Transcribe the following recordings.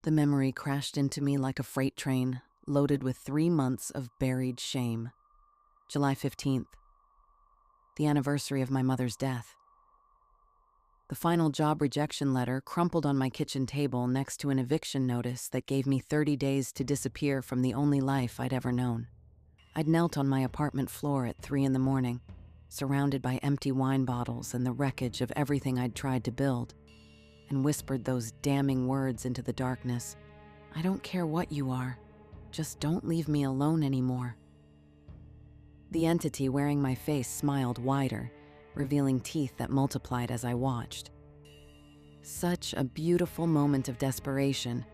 The memory crashed into me like a freight train, loaded with 3 months of buried shame. July 15th, the anniversary of my mother's death. The final job rejection letter crumpled on my kitchen table next to an eviction notice that gave me 30 days to disappear from the only life I'd ever known. I'd knelt on my apartment floor at 3 in the morning, surrounded by empty wine bottles and the wreckage of everything I'd tried to build, and whispered those damning words into the darkness. I don't care what you are, just don't leave me alone anymore. The entity wearing my face smiled wider, revealing teeth that multiplied as I watched. Such a beautiful moment of desperation.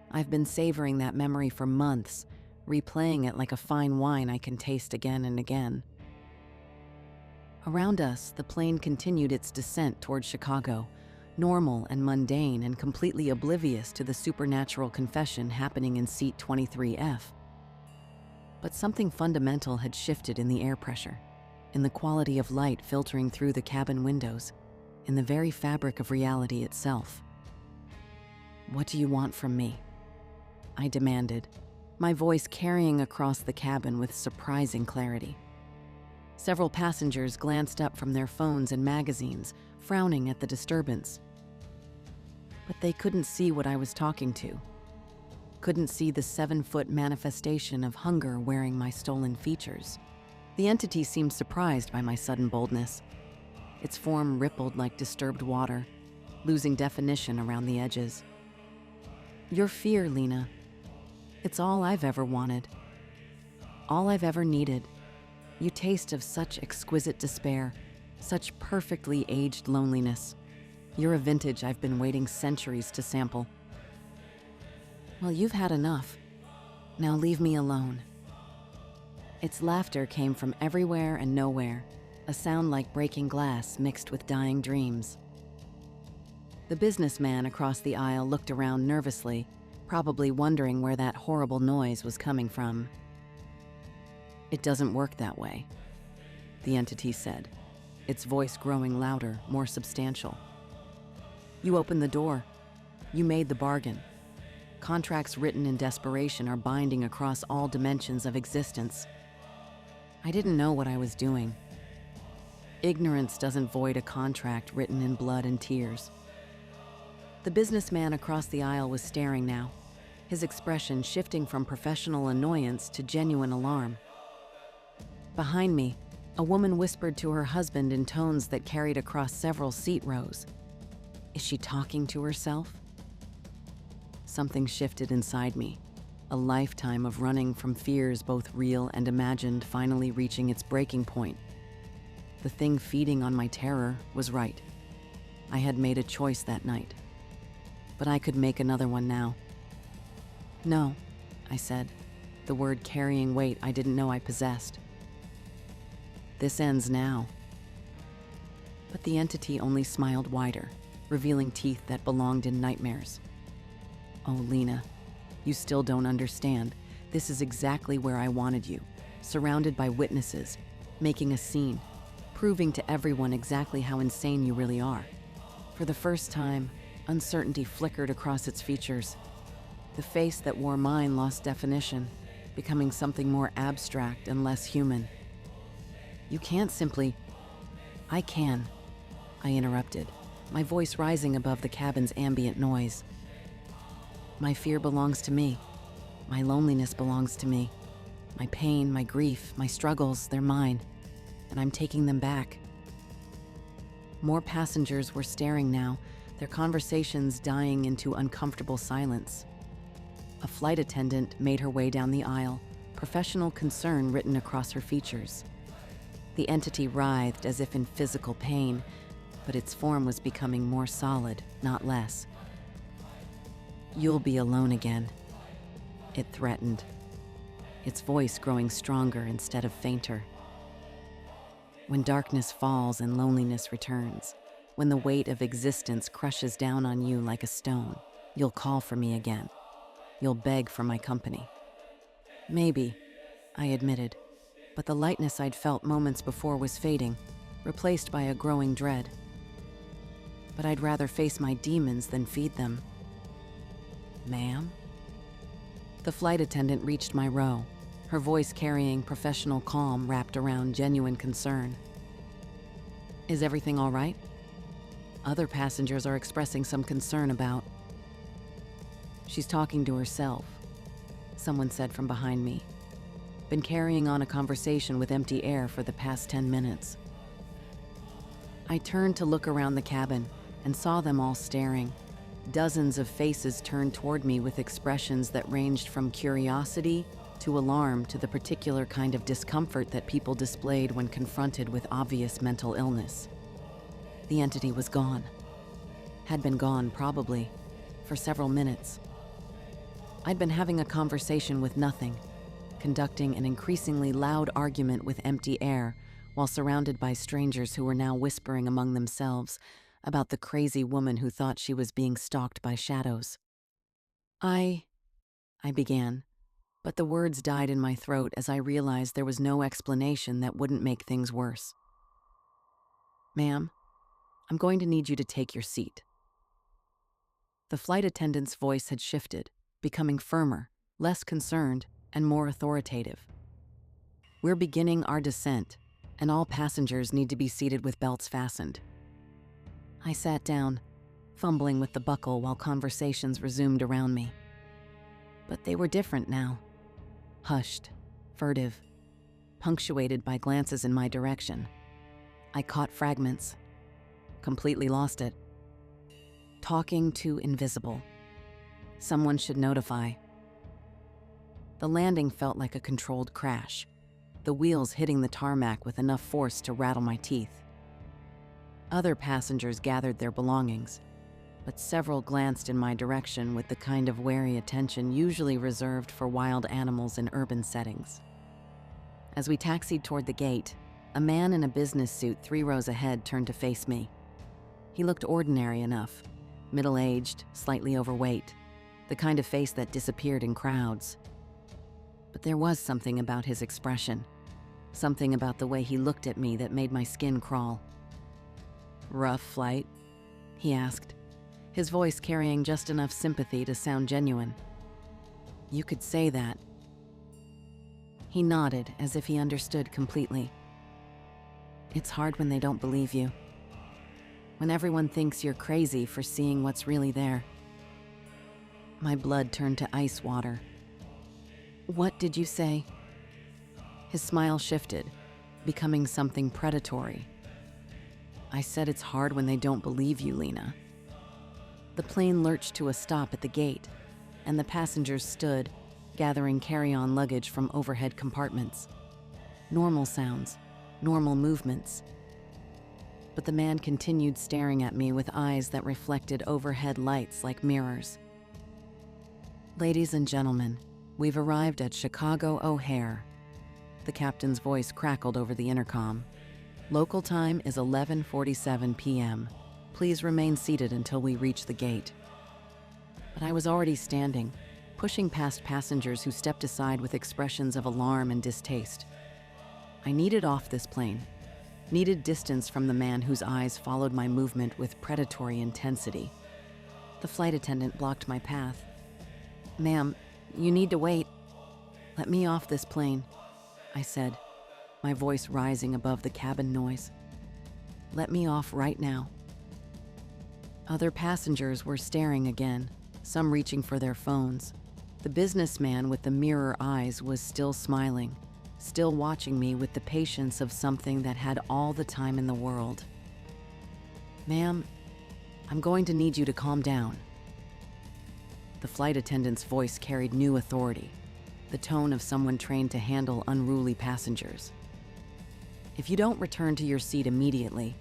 I've been savoring that memory for months, replaying it like a fine wine I can taste again and again. Around us, the plane continued its descent toward Chicago, normal and mundane and completely oblivious to the supernatural confession happening in seat 23F. But something fundamental had shifted in the air pressure, in the quality of light filtering through the cabin windows, in the very fabric of reality itself. "What do you want from me?" I demanded, my voice carrying across the cabin with surprising clarity. Several passengers glanced up from their phones and magazines, frowning at the disturbance. But they couldn't see what I was talking to. Couldn't see the 7-foot manifestation of hunger wearing my stolen features. The entity seemed surprised by my sudden boldness. Its form rippled like disturbed water, losing definition around the edges. "Your fear, Lena. It's all I've ever wanted. All I've ever needed. You taste of such exquisite despair, such perfectly aged loneliness. You're a vintage I've been waiting centuries to sample. Well, you've had enough. Now leave me alone." Its laughter came from everywhere and nowhere, a sound like breaking glass mixed with dying dreams. The businessman across the aisle looked around nervously, probably wondering where that horrible noise was coming from. "It doesn't work that way," the entity said, its voice growing louder, more substantial. "You opened the door. You made the bargain. Contracts written in desperation are binding across all dimensions of existence. I didn't know what I was doing. Ignorance doesn't void a contract written in blood and tears." The businessman across the aisle was staring now, his expression shifting from professional annoyance to genuine alarm. Behind me, a woman whispered to her husband in tones that carried across several seat rows. Is she talking to herself? Something shifted inside me, a lifetime of running from fears both real and imagined finally reaching its breaking point. The thing feeding on my terror was right. I had made a choice that night, but I could make another one now. "No," I said, the word carrying weight I didn't know I possessed. "This ends now." But the entity only smiled wider, revealing teeth that belonged in nightmares. "Oh, Lena, you still don't understand. This is exactly where I wanted you, surrounded by witnesses, making a scene, proving to everyone exactly how insane you really are." For the first time, uncertainty flickered across its features. The face that wore mine lost definition, becoming something more abstract and less human. "You can't simply—" "I can," I interrupted, my voice rising above the cabin's ambient noise. "My fear belongs to me. My loneliness belongs to me. My pain, my grief, my struggles, they're mine, and I'm taking them back." More passengers were staring now, their conversations dying into uncomfortable silence. A flight attendant made her way down the aisle, professional concern written across her features. The entity writhed as if in physical pain, but its form was becoming more solid, not less. "You'll be alone again," it threatened, its voice growing stronger instead of fainter. "When darkness falls and loneliness returns, when the weight of existence crushes down on you like a stone, you'll call for me again. You'll beg for my company." "Maybe," I admitted, but the lightness I'd felt moments before was fading, replaced by a growing dread. But I'd rather face my demons than feed them. Ma'am? The flight attendant reached my row, her voice carrying professional calm wrapped around genuine concern. Is everything all right? Other passengers are expressing some concern about... She's talking to herself, someone said from behind me. Been carrying on a conversation with empty air for the past 10 minutes. I turned to look around the cabin and saw them all staring. Dozens of faces turned toward me with expressions that ranged from curiosity to alarm to the particular kind of discomfort that people displayed when confronted with obvious mental illness. The entity was gone. Had been gone, probably, for several minutes. I'd been having a conversation with nothing, conducting an increasingly loud argument with empty air while surrounded by strangers who were now whispering among themselves about the crazy woman who thought she was being stalked by shadows. I began, but the words died in my throat as I realized there was no explanation that wouldn't make things worse. Ma'am, I'm going to need you to take your seat. The flight attendant's voice had shifted, becoming firmer, less concerned, and more authoritative. We're beginning our descent, and all passengers need to be seated with belts fastened. I sat down, fumbling with the buckle while conversations resumed around me. But they were different now. Hushed, furtive, punctuated by glances in my direction. I caught fragments, completely lost it. Talking to invisible. Someone should notify. The landing felt like a controlled crash, the wheels hitting the tarmac with enough force to rattle my teeth. Other passengers gathered their belongings, but several glanced in my direction with the kind of wary attention usually reserved for wild animals in urban settings. As we taxied toward the gate, a man in a business suit 3 rows ahead turned to face me. He looked ordinary enough, middle-aged, slightly overweight, the kind of face that disappeared in crowds. But there was something about his expression, something about the way he looked at me that made my skin crawl. Rough flight? He asked, his voice carrying just enough sympathy to sound genuine. You could say that. He nodded as if he understood completely. It's hard when they don't believe you. When everyone thinks you're crazy for seeing what's really there. My blood turned to ice water. What did you say? His smile shifted, becoming something predatory. I said it's hard when they don't believe you, Lena. The plane lurched to a stop at the gate, and the passengers stood, gathering carry-on luggage from overhead compartments. Normal sounds, normal movements. But the man continued staring at me with eyes that reflected overhead lights like mirrors. Ladies and gentlemen, we've arrived at Chicago O'Hare. The captain's voice crackled over the intercom. Local time is 11:47 p.m. Please remain seated until we reach the gate. But I was already standing, pushing past passengers who stepped aside with expressions of alarm and distaste. I needed off this plane, needed distance from the man whose eyes followed my movement with predatory intensity. The flight attendant blocked my path. Ma'am, you need to wait. Let me off this plane, I said, my voice rising above the cabin noise. Let me off right now. Other passengers were staring again, some reaching for their phones. The businessman with the mirror eyes was still smiling, still watching me with the patience of something that had all the time in the world. Ma'am, I'm going to need you to calm down. The flight attendant's voice carried new authority, the tone of someone trained to handle unruly passengers. If you don't return to your seat immediately,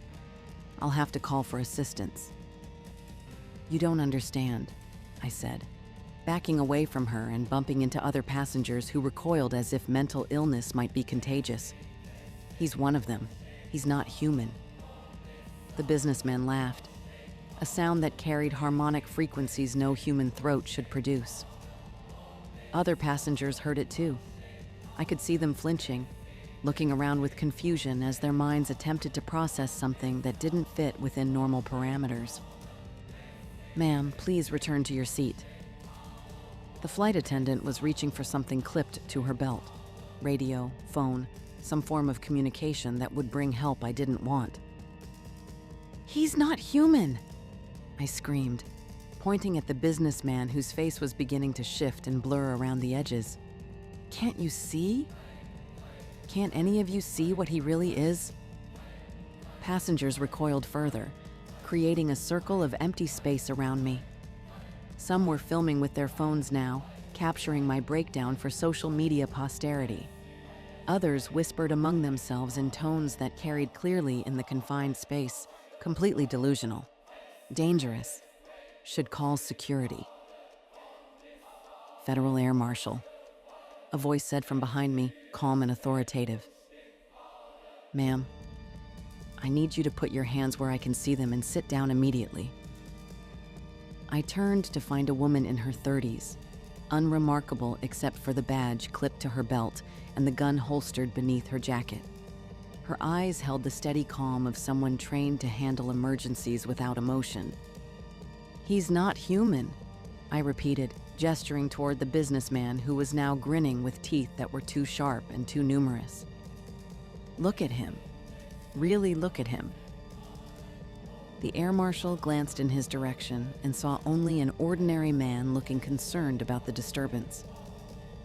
I'll have to call for assistance. You don't understand, I said, backing away from her and bumping into other passengers who recoiled as if mental illness might be contagious. He's one of them. He's not human. The businessman laughed, a sound that carried harmonic frequencies no human throat should produce. Other passengers heard it too. I could see them flinching, looking around with confusion as their minds attempted to process something that didn't fit within normal parameters. Ma'am, please return to your seat. The flight attendant was reaching for something clipped to her belt. Radio, phone, some form of communication that would bring help I didn't want. "He's not human!" I screamed, pointing at the businessman whose face was beginning to shift and blur around the edges. "Can't you see? Can't any of you see what he really is?" Passengers recoiled further, creating a circle of empty space around me. Some were filming with their phones now, capturing my breakdown for social media posterity. Others whispered among themselves in tones that carried clearly in the confined space, completely delusional. Dangerous. Should call security. "Federal Air Marshal," a voice said from behind me, calm and authoritative. "Ma'am, I need you to put your hands where I can see them and sit down immediately." I turned to find a woman in her 30s, unremarkable except for the badge clipped to her belt and the gun holstered beneath her jacket. Her eyes held the steady calm of someone trained to handle emergencies without emotion. "He's not human," I repeated, gesturing toward the businessman who was now grinning with teeth that were too sharp and too numerous. "Look at him. Really look at him." The air marshal glanced in his direction and saw only an ordinary man looking concerned about the disturbance.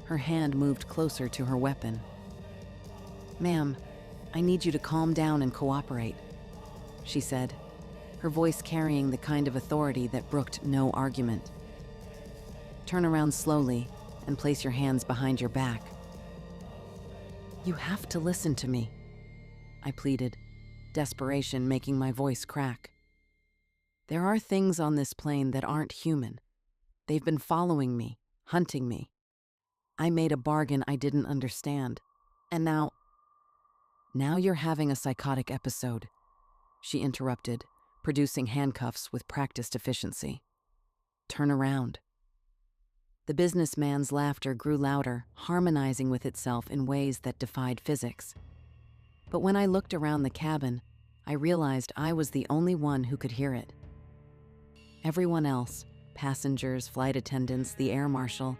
Her hand moved closer to her weapon. "Ma'am, I need you to calm down and cooperate," she said, her voice carrying the kind of authority that brooked no argument. "Turn around slowly and place your hands behind your back." "You have to listen to me," I pleaded, desperation making my voice crack. "There are things on this plane that aren't human. They've been following me, hunting me. I made a bargain I didn't understand. And now you're having a psychotic episode," she interrupted, producing handcuffs with practiced efficiency. "Turn around." The businessman's laughter grew louder, harmonizing with itself in ways that defied physics. But when I looked around the cabin, I realized I was the only one who could hear it. Everyone else, passengers, flight attendants, the air marshal,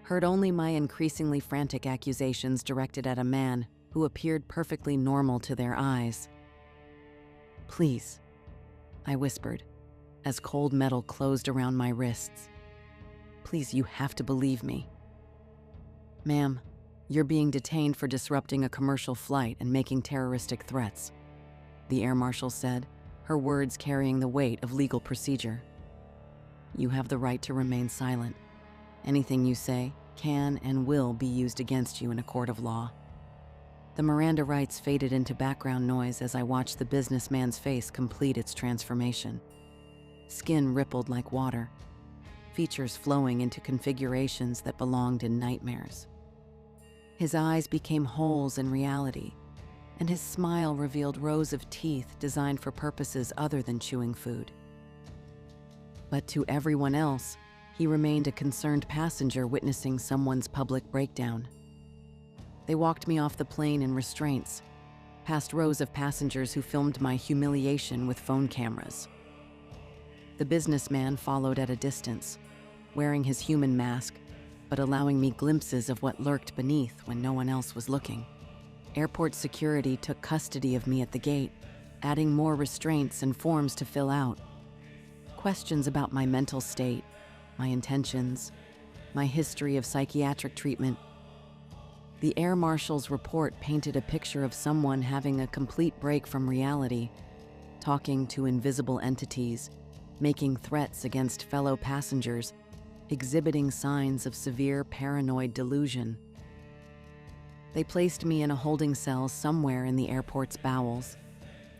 heard only my increasingly frantic accusations directed at a man who appeared perfectly normal to their eyes. "Please," I whispered, as cold metal closed around my wrists. "Please, you have to believe me." "Ma'am, you're being detained for disrupting a commercial flight and making terroristic threats," the air marshal said, her words carrying the weight of legal procedure. "You have the right to remain silent. Anything you say can and will be used against you in a court of law." The Miranda rights faded into background noise as I watched the businessman's face complete its transformation. Skin rippled like water, features flowing into configurations that belonged in nightmares. His eyes became holes in reality, and his smile revealed rows of teeth designed for purposes other than chewing food. But to everyone else, he remained a concerned passenger witnessing someone's public breakdown. They walked me off the plane in restraints, past rows of passengers who filmed my humiliation with phone cameras. The businessman followed at a distance, wearing his human mask, but allowing me glimpses of what lurked beneath when no one else was looking. Airport security took custody of me at the gate, adding more restraints and forms to fill out. Questions about my mental state, my intentions, my history of psychiatric treatment. The air marshal's report painted a picture of someone having a complete break from reality, talking to invisible entities, making threats against fellow passengers, exhibiting signs of severe paranoid delusion. They placed me in a holding cell somewhere in the airport's bowels,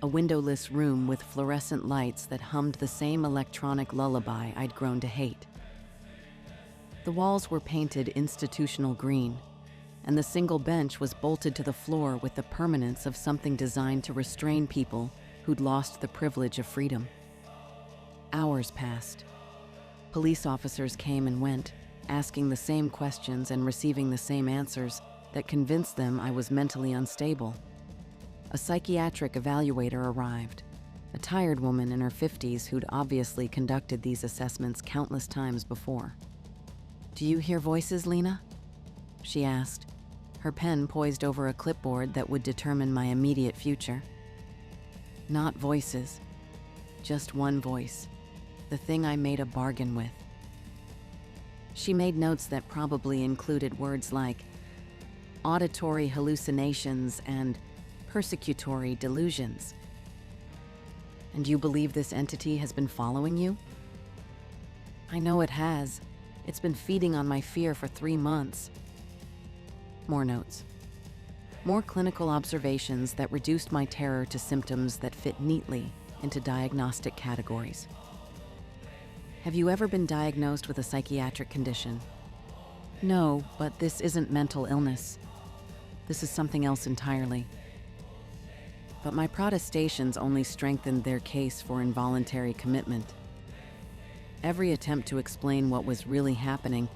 a windowless room with fluorescent lights that hummed the same electronic lullaby I'd grown to hate. The walls were painted institutional green, and the single bench was bolted to the floor with the permanence of something designed to restrain people who'd lost the privilege of freedom. Hours passed. Police officers came and went, asking the same questions and receiving the same answers that convinced them I was mentally unstable. A psychiatric evaluator arrived, a tired woman in her 50s who'd obviously conducted these assessments countless times before. "Do you hear voices, Lena?" she asked, her pen poised over a clipboard that would determine my immediate future. Not voices, just one voice, the thing I made a bargain with. She made notes that probably included words like auditory hallucinations and persecutory delusions. "And you believe this entity has been following you?" "I know it has. It's been feeding on my fear for 3 months. More notes. More clinical observations that reduced my terror to symptoms that fit neatly into diagnostic categories. "Have you ever been diagnosed with a psychiatric condition?" "No, but this isn't mental illness. This is something else entirely." But my protestations only strengthened their case for involuntary commitment. Every attempt to explain what was really happening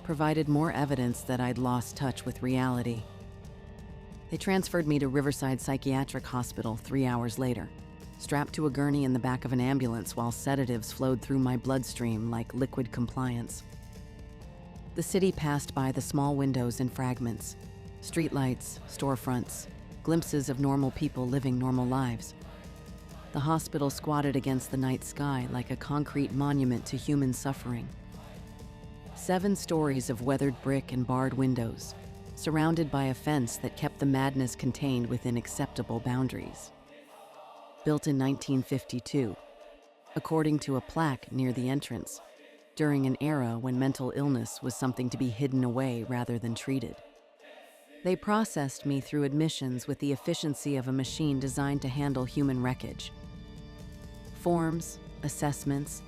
provided more evidence that I'd lost touch with reality. They transferred me to Riverside Psychiatric Hospital 3 hours later, strapped to a gurney in the back of an ambulance while sedatives flowed through my bloodstream like liquid compliance. The city passed by the small windows in fragments, streetlights, storefronts, glimpses of normal people living normal lives. The hospital squatted against the night sky like a concrete monument to human suffering. 7 stories of weathered brick and barred windows, surrounded by a fence that kept the madness contained within acceptable boundaries. Built in 1952, according to a plaque near the entrance, during an era when mental illness was something to be hidden away rather than treated. They processed me through admissions with the efficiency of a machine designed to handle human wreckage. Forms, assessments,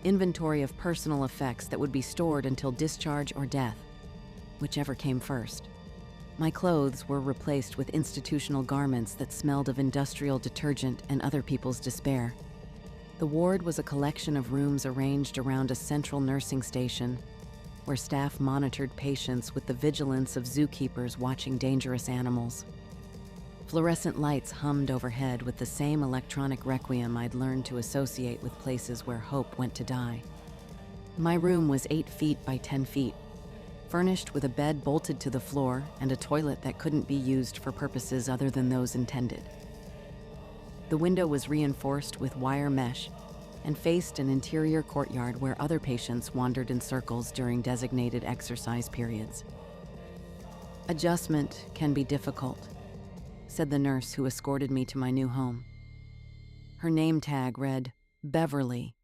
inventory of personal effects that would be stored until discharge or death, whichever came first. My clothes were replaced with institutional garments that smelled of industrial detergent and other people's despair. The ward was a collection of rooms arranged around a central nursing station where staff monitored patients with the vigilance of zookeepers watching dangerous animals. Fluorescent lights hummed overhead with the same electronic requiem I'd learned to associate with places where hope went to die. My room was 8 feet by 10 feet, furnished with a bed bolted to the floor and a toilet that couldn't be used for purposes other than those intended. The window was reinforced with wire mesh and faced an interior courtyard where other patients wandered in circles during designated exercise periods. "Adjustment can be difficult," said the nurse who escorted me to my new home. Her name tag read Beverly,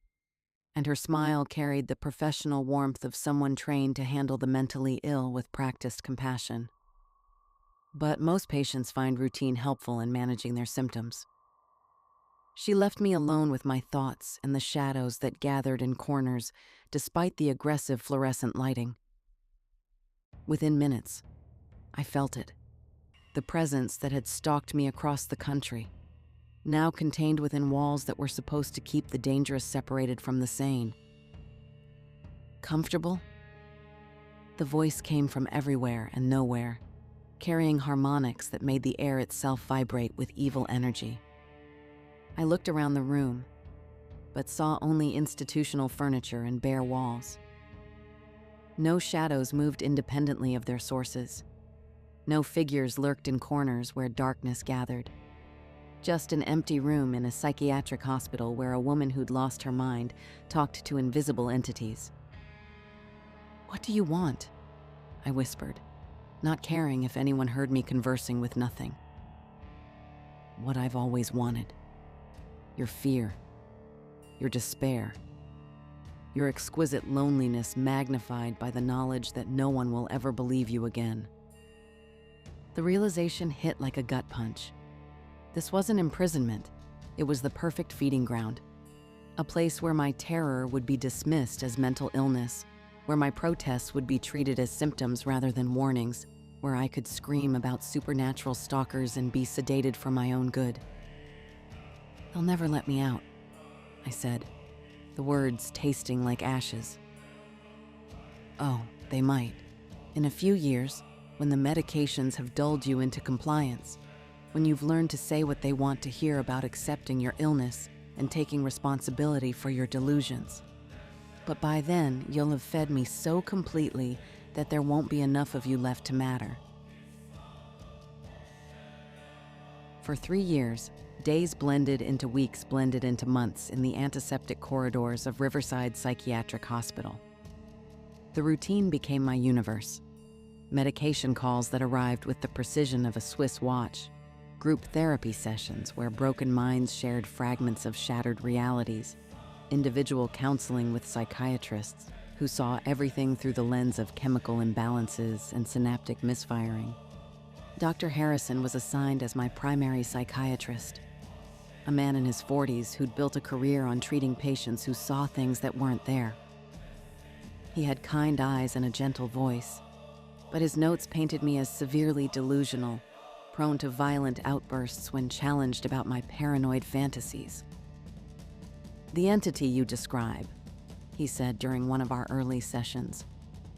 and her smile carried the professional warmth of someone trained to handle the mentally ill with practiced compassion. But most patients find routine helpful in managing their symptoms. She left me alone with my thoughts and the shadows that gathered in corners despite the aggressive fluorescent lighting. Within minutes, I felt it. The presence that had stalked me across the country, now contained within walls that were supposed to keep the dangerous separated from the sane. "Comfortable?" The voice came from everywhere and nowhere, carrying harmonics that made the air itself vibrate with evil energy. I looked around the room, but saw only institutional furniture and bare walls. No shadows moved independently of their sources. No figures lurked in corners where darkness gathered. Just an empty room in a psychiatric hospital where a woman who'd lost her mind talked to invisible entities. "What do you want?" I whispered, not caring if anyone heard me conversing with nothing. "What I've always wanted. Your fear, your despair, your exquisite loneliness magnified by the knowledge that no one will ever believe you again." The realization hit like a gut punch. This wasn't imprisonment. It was the perfect feeding ground. A place where my terror would be dismissed as mental illness, where my protests would be treated as symptoms rather than warnings, where I could scream about supernatural stalkers and be sedated for my own good. "They'll never let me out," I said, the words tasting like ashes. "Oh, they might. In a few years, when the medications have dulled you into compliance, when you've learned to say what they want to hear about accepting your illness and taking responsibility for your delusions." But by then, you'll have fed me so completely that there won't be enough of you left to matter. For 3 years, days blended into weeks blended into months in the antiseptic corridors of Riverside Psychiatric Hospital. The routine became my universe. Medication calls that arrived with the precision of a Swiss watch, group therapy sessions where broken minds shared fragments of shattered realities, individual counseling with psychiatrists who saw everything through the lens of chemical imbalances and synaptic misfiring. Dr. Harrison was assigned as my primary psychiatrist, a man in his 40s who'd built a career on treating patients who saw things that weren't there. He had kind eyes and a gentle voice, but his notes painted me as severely delusional, prone to violent outbursts when challenged about my paranoid fantasies. "The entity you describe," he said during one of our early sessions,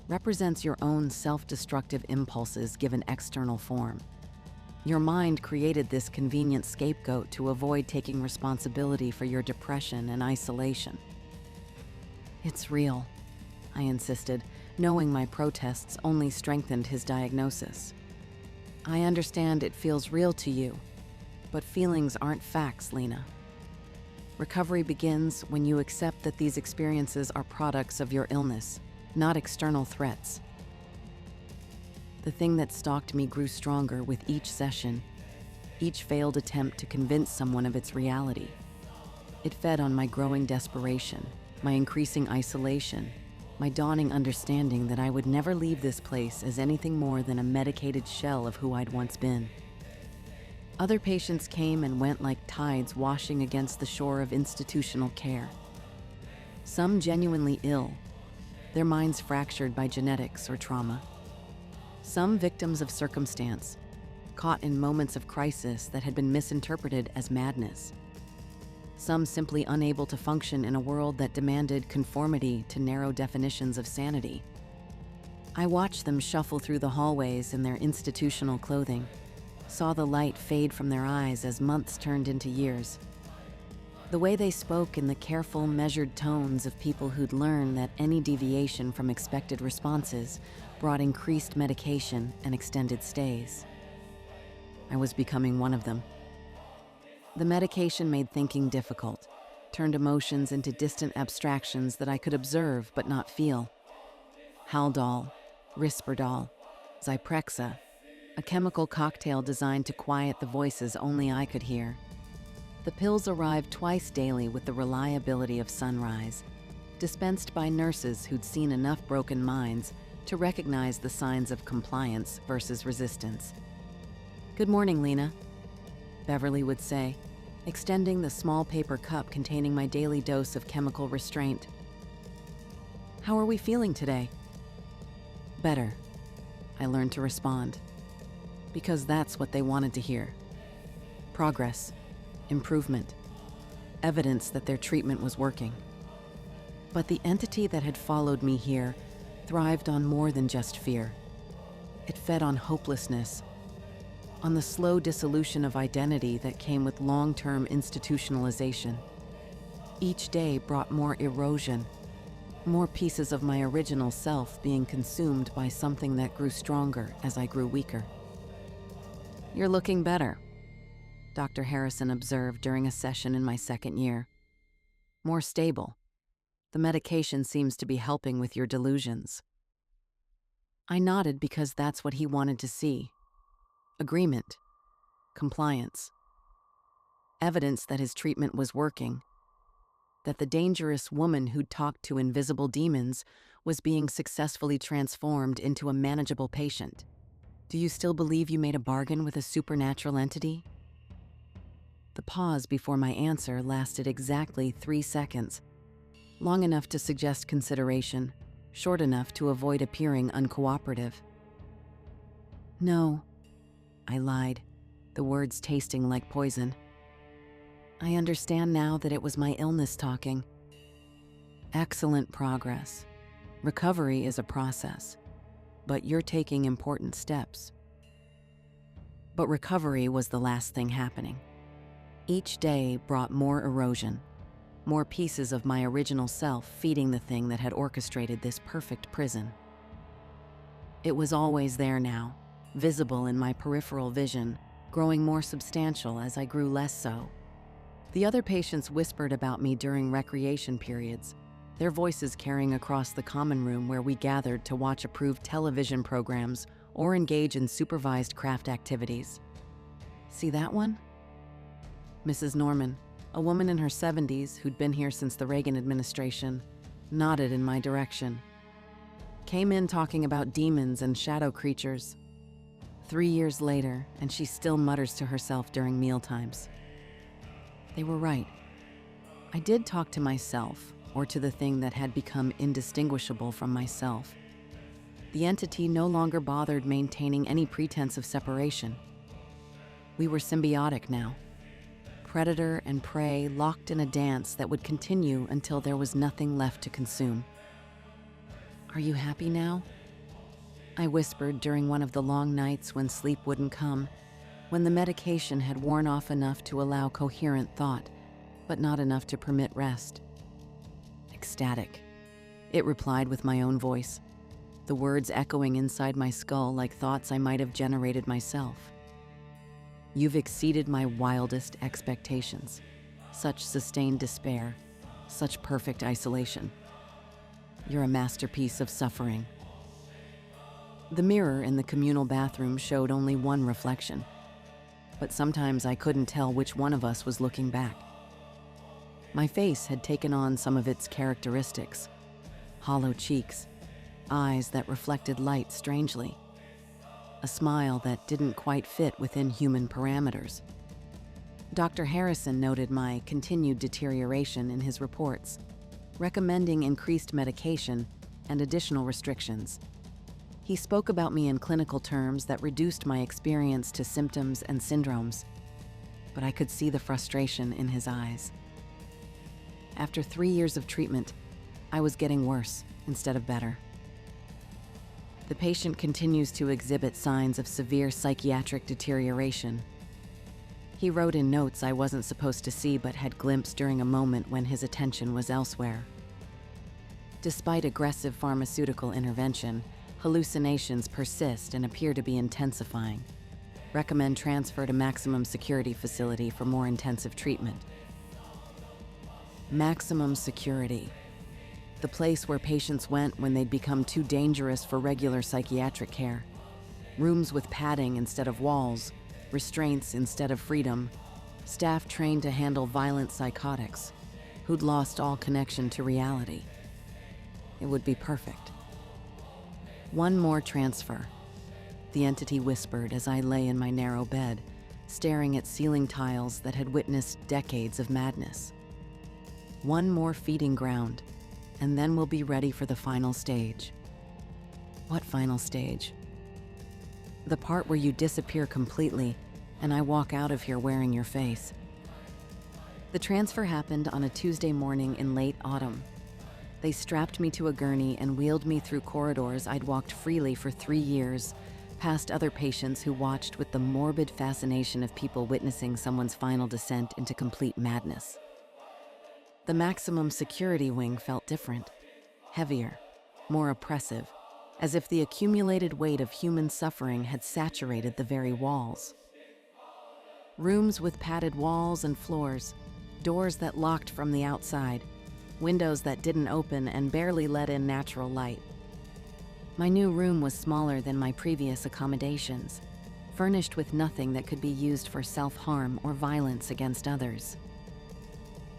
"represents your own self-destructive impulses given external form. Your mind created this convenient scapegoat to avoid taking responsibility for your depression and isolation." "It's real," I insisted, knowing my protests only strengthened his diagnosis. "I understand it feels real to you, but feelings aren't facts, Lena. Recovery begins when you accept that these experiences are products of your illness, not external threats." The thing that stalked me grew stronger with each session, each failed attempt to convince someone of its reality. It fed on my growing desperation, my increasing isolation, my dawning understanding that I would never leave this place as anything more than a medicated shell of who I'd once been. Other patients came and went like tides washing against the shore of institutional care. Some genuinely ill, their minds fractured by genetics or trauma. Some victims of circumstance, caught in moments of crisis that had been misinterpreted as madness. Some simply unable to function in a world that demanded conformity to narrow definitions of sanity. I watched them shuffle through the hallways in their institutional clothing, saw the light fade from their eyes as months turned into years. The way they spoke in the careful, measured tones of people who'd learned that any deviation from expected responses brought increased medication and extended stays. I was becoming one of them. The medication made thinking difficult, turned emotions into distant abstractions that I could observe but not feel. Haldol, Risperdal, Zyprexa, a chemical cocktail designed to quiet the voices only I could hear. The pills arrived twice daily with the reliability of sunrise, dispensed by nurses who'd seen enough broken minds to recognize the signs of compliance versus resistance. "Good morning, Lena," Beverly would say, extending the small paper cup containing my daily dose of chemical restraint. "How are we feeling today?" "Better," I learned to respond, because that's what they wanted to hear. Progress, improvement, evidence that their treatment was working. But the entity that had followed me here thrived on more than just fear. It fed on hopelessness, on the slow dissolution of identity that came with long-term institutionalization. Each day brought more erosion, more pieces of my original self being consumed by something that grew stronger as I grew weaker. "You're looking better," Dr. Harrison observed during a session in my second year. "More stable. The medication seems to be helping with your delusions." I nodded because that's what he wanted to see. Agreement. Compliance. Evidence that his treatment was working. That the dangerous woman who'd talked to invisible demons was being successfully transformed into a manageable patient. "Do you still believe you made a bargain with a supernatural entity?" The pause before my answer lasted exactly 3 seconds, long enough to suggest consideration, short enough to avoid appearing uncooperative. "No," I lied, the words tasting like poison. "I understand now that it was my illness talking." "Excellent progress. Recovery is a process, but you're taking important steps." But recovery was the last thing happening. Each day brought more erosion, more pieces of my original self feeding the thing that had orchestrated this perfect prison. It was always there now, visible in my peripheral vision, growing more substantial as I grew less so. The other patients whispered about me during recreation periods, their voices carrying across the common room where we gathered to watch approved television programs or engage in supervised craft activities. See that one? Mrs. Norman, a woman in her 70s who'd been here since the Reagan administration, nodded in my direction. Came in talking about demons and shadow creatures. 3 years later, and she still mutters to herself during mealtimes. They were right. I did talk to myself, or to the thing that had become indistinguishable from myself. The entity no longer bothered maintaining any pretense of separation. We were symbiotic now. Predator and prey locked in a dance that would continue until there was nothing left to consume. "Are you happy now?" I whispered during one of the long nights when sleep wouldn't come, when the medication had worn off enough to allow coherent thought, but not enough to permit rest. "Ecstatic," it replied with my own voice, the words echoing inside my skull like thoughts I might have generated myself. "You've exceeded my wildest expectations. Such sustained despair, such perfect isolation. You're a masterpiece of suffering." The mirror in the communal bathroom showed only one reflection, but sometimes I couldn't tell which one of us was looking back. My face had taken on some of its characteristics: hollow cheeks, eyes that reflected light strangely, a smile that didn't quite fit within human parameters. Dr. Harrison noted my continued deterioration in his reports, recommending increased medication and additional restrictions. He spoke about me in clinical terms that reduced my experience to symptoms and syndromes, but I could see the frustration in his eyes. After 3 years of treatment, I was getting worse instead of better. The patient continues to exhibit signs of severe psychiatric deterioration. He wrote in notes I wasn't supposed to see but had glimpsed during a moment when his attention was elsewhere. Despite aggressive pharmaceutical intervention, hallucinations persist and appear to be intensifying. Recommend transfer to maximum security facility for more intensive treatment. Maximum security. The place where patients went when they'd become too dangerous for regular psychiatric care. Rooms with padding instead of walls, restraints instead of freedom, staff trained to handle violent psychotics who'd lost all connection to reality. It would be perfect. "One more transfer," the entity whispered as I lay in my narrow bed, staring at ceiling tiles that had witnessed decades of madness. "One more feeding ground, and then we'll be ready for the final stage." "What final stage?" "The part where you disappear completely, and I walk out of here wearing your face." The transfer happened on a Tuesday morning in late autumn. They strapped me to a gurney and wheeled me through corridors I'd walked freely for 3 years, past other patients who watched with the morbid fascination of people witnessing someone's final descent into complete madness. The maximum security wing felt different, heavier, more oppressive, as if the accumulated weight of human suffering had saturated the very walls. Rooms with padded walls and floors, doors that locked from the outside, windows that didn't open and barely let in natural light. My new room was smaller than my previous accommodations, furnished with nothing that could be used for self-harm or violence against others.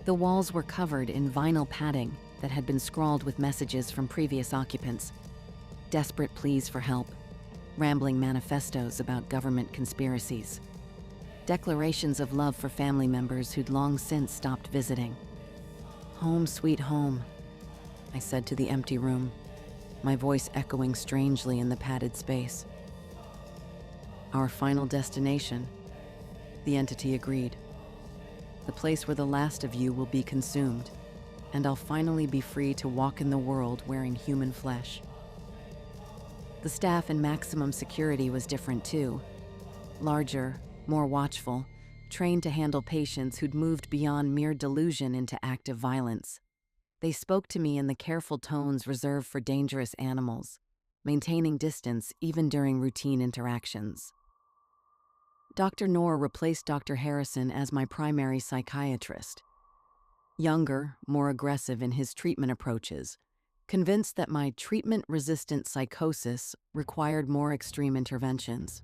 The walls were covered in vinyl padding that had been scrawled with messages from previous occupants, desperate pleas for help, rambling manifestos about government conspiracies, declarations of love for family members who'd long since stopped visiting. "Home, sweet home," I said to the empty room, my voice echoing strangely in the padded space. "Our final destination," the entity agreed. "The place where the last of you will be consumed, and I'll finally be free to walk in the world wearing human flesh." The staff in maximum security was different too. Larger, more watchful, trained to handle patients who'd moved beyond mere delusion into active violence. They spoke to me in the careful tones reserved for dangerous animals, maintaining distance even during routine interactions. Dr. Noor replaced Dr. Harrison as my primary psychiatrist. Younger, more aggressive in his treatment approaches, convinced that my treatment-resistant psychosis required more extreme interventions.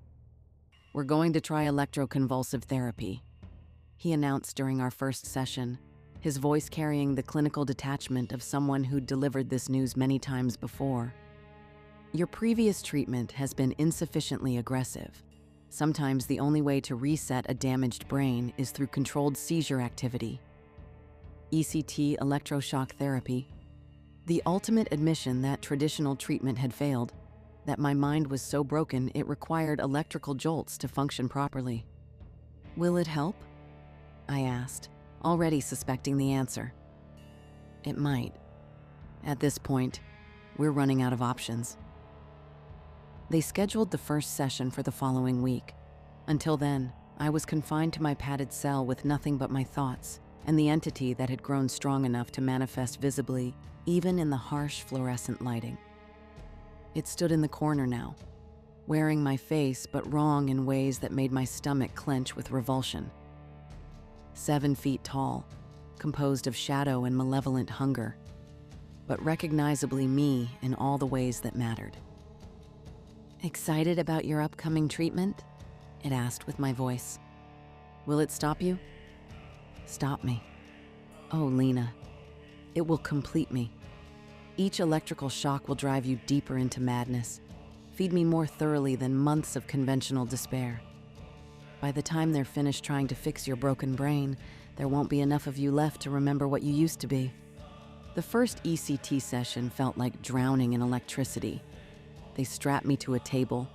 "We're going to try electroconvulsive therapy," he announced during our first session, his voice carrying the clinical detachment of someone who'd delivered this news many times before. "Your previous treatment has been insufficiently aggressive. Sometimes the only way to reset a damaged brain is through controlled seizure activity. ECT, electroshock therapy." The ultimate admission that traditional treatment had failed, that my mind was so broken it required electrical jolts to function properly. "Will it help?" I asked, already suspecting the answer. "It might. At this point, we're running out of options." They scheduled the first session for the following week. Until then, I was confined to my padded cell with nothing but my thoughts and the entity that had grown strong enough to manifest visibly, even in the harsh fluorescent lighting. It stood in the corner now, wearing my face but wrong in ways that made my stomach clench with revulsion. 7 feet tall, composed of shadow and malevolent hunger, but recognizably me in all the ways that mattered. "Excited about your upcoming treatment?" it asked with my voice. "Will it stop you?" "Stop me? Oh, Lena, it will complete me. Each electrical shock will drive you deeper into madness, feed me more thoroughly than months of conventional despair. By the time they're finished trying to fix your broken brain, there won't be enough of you left to remember what you used to be." The first ECT session felt like drowning in electricity. They strapped me to a table,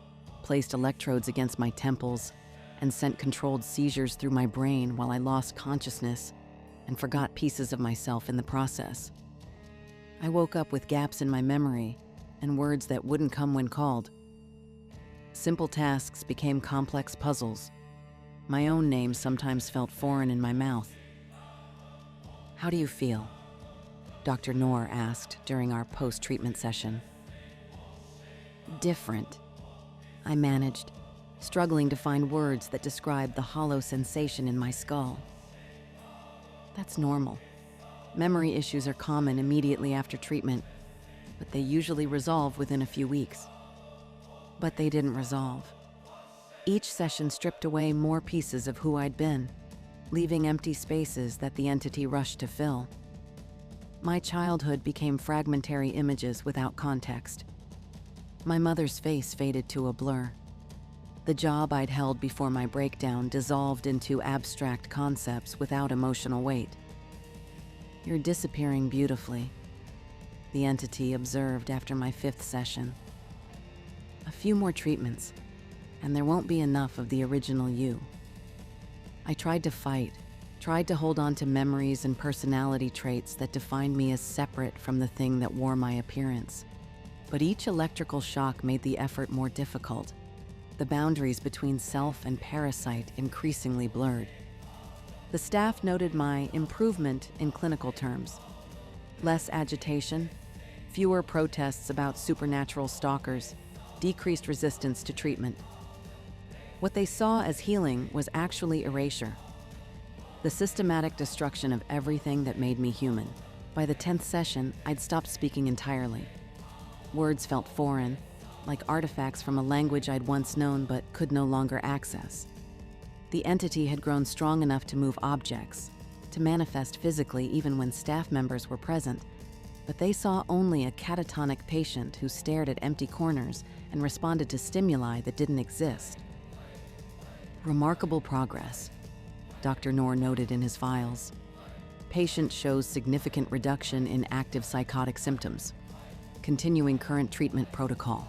placed electrodes against my temples, and sent controlled seizures through my brain while I lost consciousness and forgot pieces of myself in the process. I woke up with gaps in my memory and words that wouldn't come when called. Simple tasks became complex puzzles. My own name sometimes felt foreign in my mouth. "How do you feel?" Dr. Noor asked during our post-treatment session. "Different," I managed, struggling to find words that described the hollow sensation in my skull. "That's normal. Memory issues are common immediately after treatment, but they usually resolve within a few weeks." But they didn't resolve. Each session stripped away more pieces of who I'd been, leaving empty spaces that the entity rushed to fill. My childhood became fragmentary images without context. My mother's face faded to a blur. The job I'd held before my breakdown dissolved into abstract concepts without emotional weight. "You're disappearing beautifully," the entity observed after my 5th session. "A few more treatments, and there won't be enough of the original you." I tried to fight, tried to hold on to memories and personality traits that defined me as separate from the thing that wore my appearance. But each electrical shock made the effort more difficult. The boundaries between self and parasite increasingly blurred. The staff noted my improvement in clinical terms. Less agitation, fewer protests about supernatural stalkers, decreased resistance to treatment. What they saw as healing was actually erasure. The systematic destruction of everything that made me human. By the 10th session, I'd stopped speaking entirely. Words felt foreign, like artifacts from a language I'd once known but could no longer access. The entity had grown strong enough to move objects, to manifest physically even when staff members were present, but they saw only a catatonic patient who stared at empty corners and responded to stimuli that didn't exist. "Remarkable progress," Dr. Noor noted in his files. "Patient shows significant reduction in active psychotic symptoms. Continuing current treatment protocol."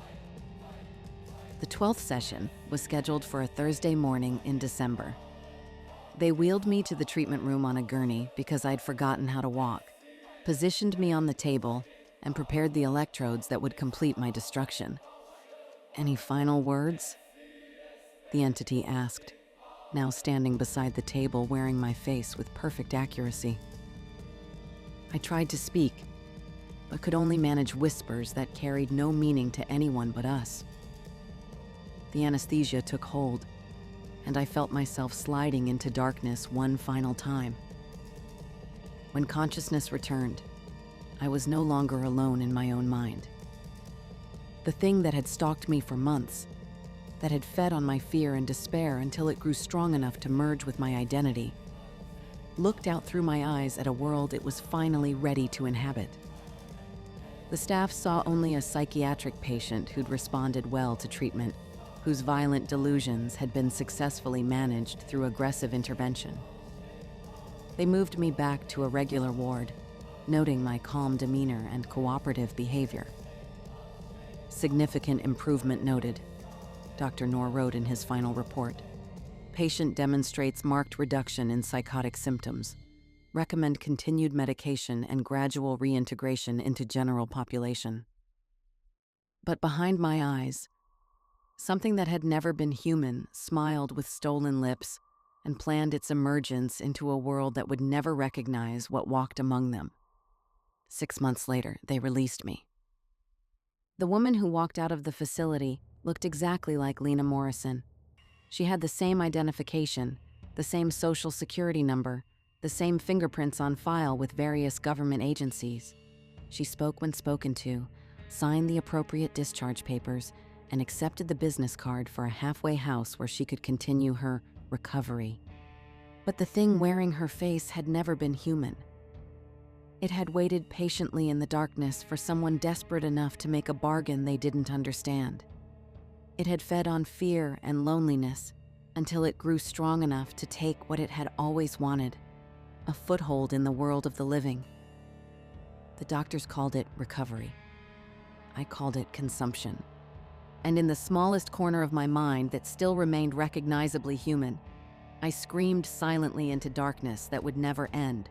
The 12th session was scheduled for a Thursday morning in December. They wheeled me to the treatment room on a gurney because I'd forgotten how to walk, positioned me on the table, and prepared the electrodes that would complete my destruction. "Any final words?" the entity asked. now standing beside the table wearing my face with perfect accuracy. I tried to speak, but could only manage whispers that carried no meaning to anyone but us. The anesthesia took hold, and I felt myself sliding into darkness one final time. When consciousness returned, I was no longer alone in my own mind. The thing that had stalked me for months, that had fed on my fear and despair until it grew strong enough to merge with my identity, looked out through my eyes at a world it was finally ready to inhabit. The staff saw only a psychiatric patient who'd responded well to treatment, whose violent delusions had been successfully managed through aggressive intervention. They moved me back to a regular ward, noting my calm demeanor and cooperative behavior. "Significant improvement noted," Dr. Noor wrote in his final report. "Patient demonstrates marked reduction in psychotic symptoms. Recommend continued medication and gradual reintegration into general population." But behind my eyes, something that had never been human smiled with stolen lips and planned its emergence into a world that would never recognize what walked among them. 6 months later, they released me. The woman who walked out of the facility looked exactly like Lena Morrison. She had the same identification, the same social security number, the same fingerprints on file with various government agencies. She spoke when spoken to, signed the appropriate discharge papers, and accepted the business card for a halfway house where she could continue her recovery. But the thing wearing her face had never been human. It had waited patiently in the darkness for someone desperate enough to make a bargain they didn't understand. It had fed on fear and loneliness until it grew strong enough to take what it had always wanted, a foothold in the world of the living. The doctors called it recovery. I called it consumption. And in the smallest corner of my mind that still remained recognizably human, I screamed silently into darkness that would never end,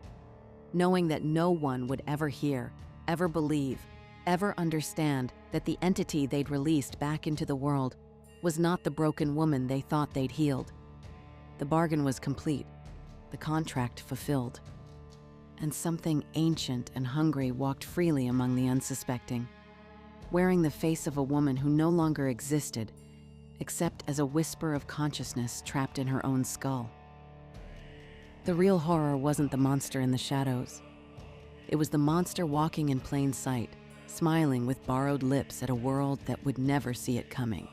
knowing that no one would ever hear, ever believe, ever understand that the entity they'd released back into the world was not the broken woman they thought they'd healed. The bargain was complete, the contract fulfilled, and something ancient and hungry walked freely among the unsuspecting, wearing the face of a woman who no longer existed, except as a whisper of consciousness trapped in her own skull. The real horror wasn't the monster in the shadows. It was the monster walking in plain sight, smiling with borrowed lips at a world that would never see it coming.